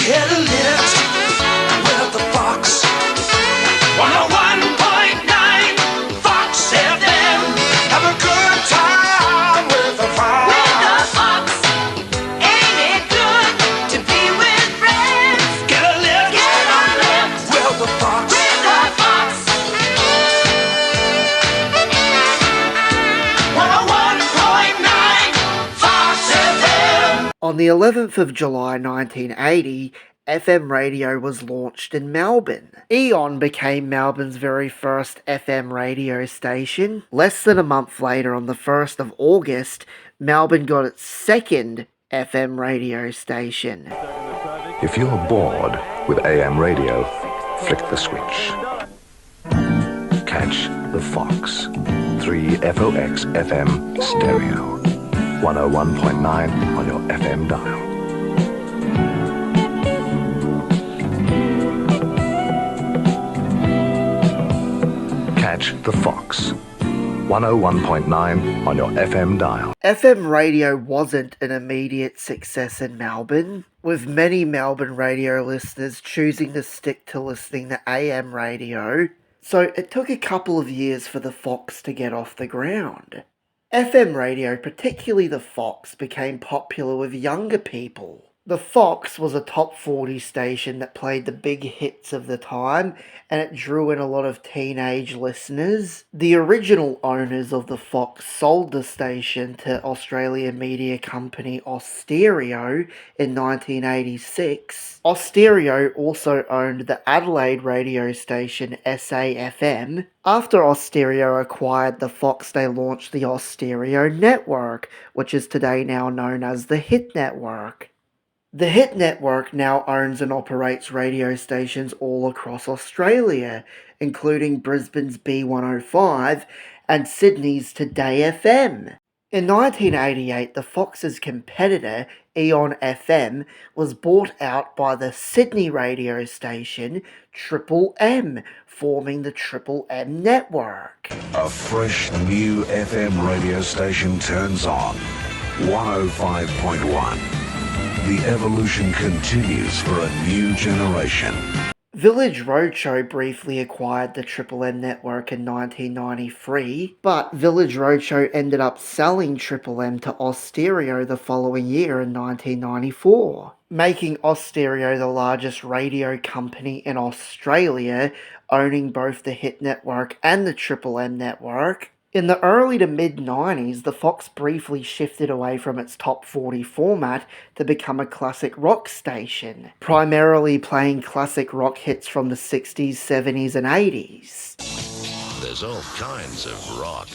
Get a lift with the Fox. 101.9 Fox FM. Have a good time with the Fox. With the Fox. Ain't it good to be with friends? Get a lift with the Fox. With the Fox. 101.9 Fox FM. On the 11th of July 1980, FM radio was launched in Melbourne. Eon became Melbourne's very first FM radio station. Less than a month later, on the 1st of August, Melbourne got its second FM radio station. If you're bored with AM radio, flick the switch. Catch the Fox. 3 FOX FM stereo. 101.9 on your FM dial. Catch the Fox. 101.9 on your FM dial. FM radio wasn't an immediate success in Melbourne, with many Melbourne radio listeners choosing to stick to listening to AM radio, so it took a couple of years for the Fox to get off the ground. FM radio, particularly the Fox, became popular with younger people. The Fox was a top 40 station that played the big hits of the time, and it drew in a lot of teenage listeners. The original owners of the Fox sold the station to Australian media company Austereo in 1986. Austereo also owned the Adelaide radio station SAFM. After Austereo acquired the Fox, they launched the Austereo Network, which is today now known as the Hit Network. The Hit Network now owns and operates radio stations all across Australia, including Brisbane's B105 and Sydney's Today FM. In 1988, the Fox's competitor, Eon FM, was bought out by the Sydney radio station Triple M, forming the Triple M network. A fresh new FM radio station turns on. 105.1. The evolution continues for a new generation. Village Roadshow briefly acquired the Triple M network in 1993, but Village Roadshow ended up selling Triple M to Austereo the following year in 1994, making Austereo the largest radio company in Australia, owning both the Hit Network and the Triple M network. In the early to mid-90s, the Fox briefly shifted away from its top 40 format to become a classic rock station, primarily playing classic rock hits from the 60s, 70s and 80s. There's all kinds of rock,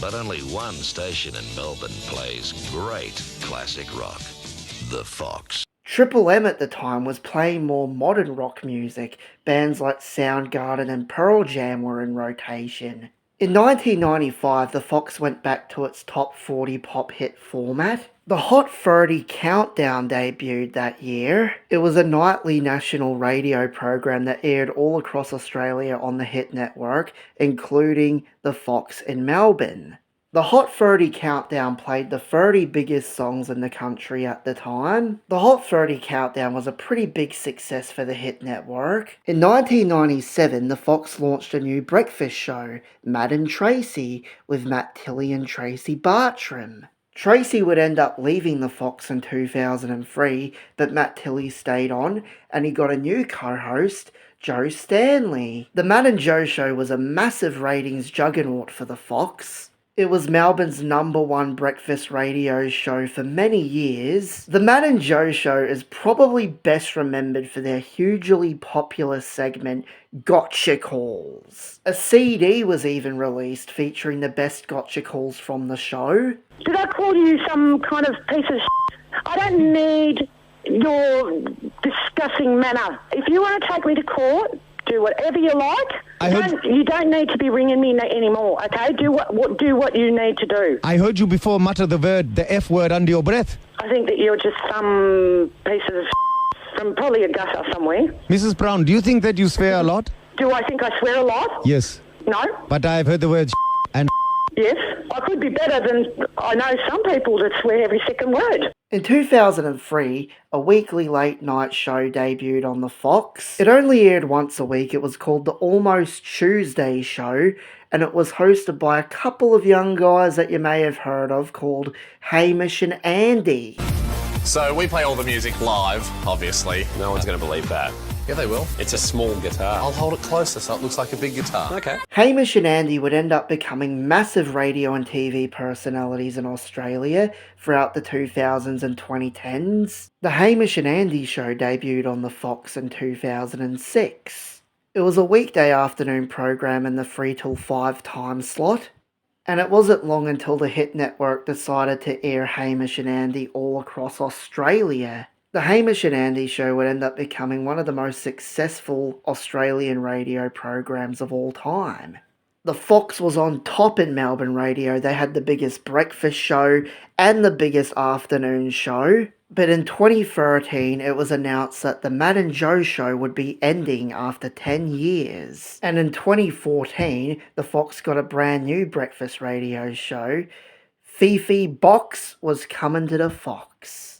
but only one station in Melbourne plays great classic rock, the Fox. Triple M at the time was playing more modern rock music. Bands like Soundgarden and Pearl Jam were in rotation. In 1995, the Fox went back to its top 40 pop hit format. The Hot 30 Countdown debuted that year. It was a nightly national radio program that aired all across Australia on the Hit Network, including the Fox in Melbourne. The Hot 30 Countdown played the 30 biggest songs in the country at the time. The Hot 30 Countdown was a pretty big success for the Hit Network. In 1997, the Fox launched a new breakfast show, Matt and Tracy, with Matt Tilley and Tracy Bartram. Tracy would end up leaving the Fox in 2003, but Matt Tilley stayed on, and he got a new co-host, Joe Stanley. The Matt and Joe Show was a massive ratings juggernaut for the Fox. It was Melbourne's #1 breakfast radio show for many years. The Matt and Joe Show is probably best remembered for their hugely popular segment, Gotcha Calls. A CD was even released featuring the best gotcha calls from the show. Did I call you some kind of piece of shit? I don't need your discussing manner. If you want to take me to court, do whatever you like. You don't need to be ringing me anymore, okay? Do what you need to do. I heard you before mutter the F word under your breath. I think that you're just some piece of from probably a gutter somewhere. Mrs. Brown, do you think that you swear a lot? Do I think I swear a lot? Yes. No. But I've heard the words and... Yes. I could be better than I know some people that swear every second word. In 2003, a weekly late-night show debuted on the Fox. It only aired once a week. It was called the Almost Tuesday Show, and it was hosted by a couple of young guys that you may have heard of called Hamish and Andy. So we play all the music live, obviously. No one's going to believe that. Yeah, they will. It's a small guitar. I'll hold it closer so it looks like a big guitar. Okay. Hamish and Andy would end up becoming massive radio and TV personalities in Australia throughout the 2000s and 2010s. The Hamish and Andy show debuted on the Fox in 2006. It was a weekday afternoon program in the 3 till 5 time slot, and it wasn't long until the Hit Network decided to air Hamish and Andy all across Australia. The Hamish and Andy show would end up becoming one of the most successful Australian radio programs of all time. The Fox was on top in Melbourne radio. They had the biggest breakfast show and the biggest afternoon show. But in 2013, it was announced that the Matt and Joe show would be ending after 10 years. And in 2014, the Fox got a brand new breakfast radio show. Fifi Box was coming to the Fox.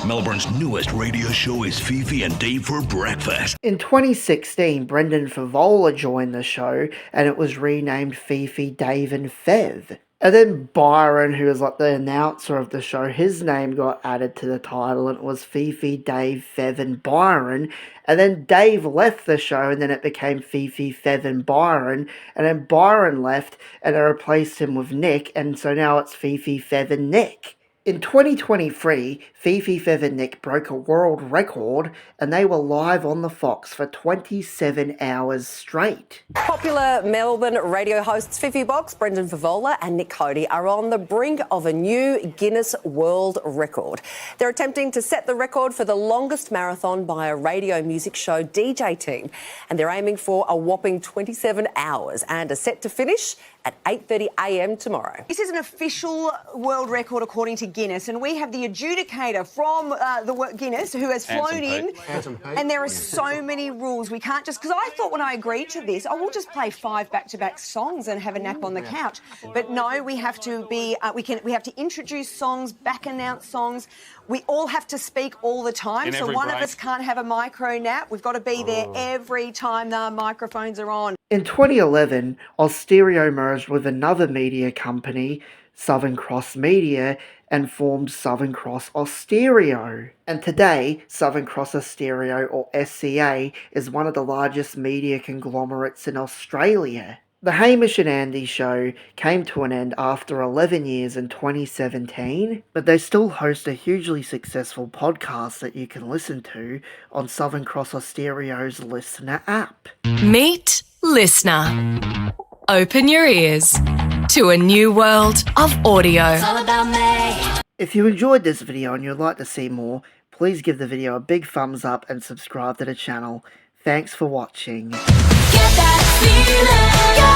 Melbourne's newest radio show is Fifi and Dave for breakfast. In 2016, Brendan Favola joined the show, and it was renamed Fifi, Dave and Fev. And then Byron, who was like the announcer of the show, his name got added to the title, and it was Fifi, Dave, Fev and Byron. And then Dave left the show, and then it became Fifi, Fev and Byron. And then Byron left, and they replaced him with Nick, and so now it's Fifi, Fev and Nick. In 2023, Fifi, Fev and Nick broke a world record, and they were live on the Fox for 27 hours straight. Popular Melbourne radio hosts Fifi Box, Brendan Favola and Nick Cody are on the brink of a new Guinness World Record. They're attempting to set the record for the longest marathon by a radio music show DJ team, and they're aiming for a whopping 27 hours and are set to finish at 8:30 a.m. tomorrow. This is an official world record according to Guinness, and we have the adjudicator from Guinness who has flown in. And there are so many rules. We can't just, because I thought when I agreed to this, we'll just play 5 back-to-back songs and have a nap on the couch. But no, we have to be, we have to introduce songs, back-announce songs. We all have to speak all the time, so one of us can't have a micro nap. We've got to be there every time the microphones are on. In 2011, Austereo merged with another media company, Southern Cross Media, and formed Southern Cross Austereo. And today, Southern Cross Austereo, or SCA, is one of the largest media conglomerates in Australia. The Hamish and Andy show came to an end after 11 years in 2017, but they still host a hugely successful podcast that you can listen to on Southern Cross Austereo's Listener app. Meet Listener. Open your ears to a new world of audio. It's all about me. If you enjoyed this video and you'd like to see more, please give the video a big thumbs up and subscribe to the channel. Thanks for watching. Get that feeling.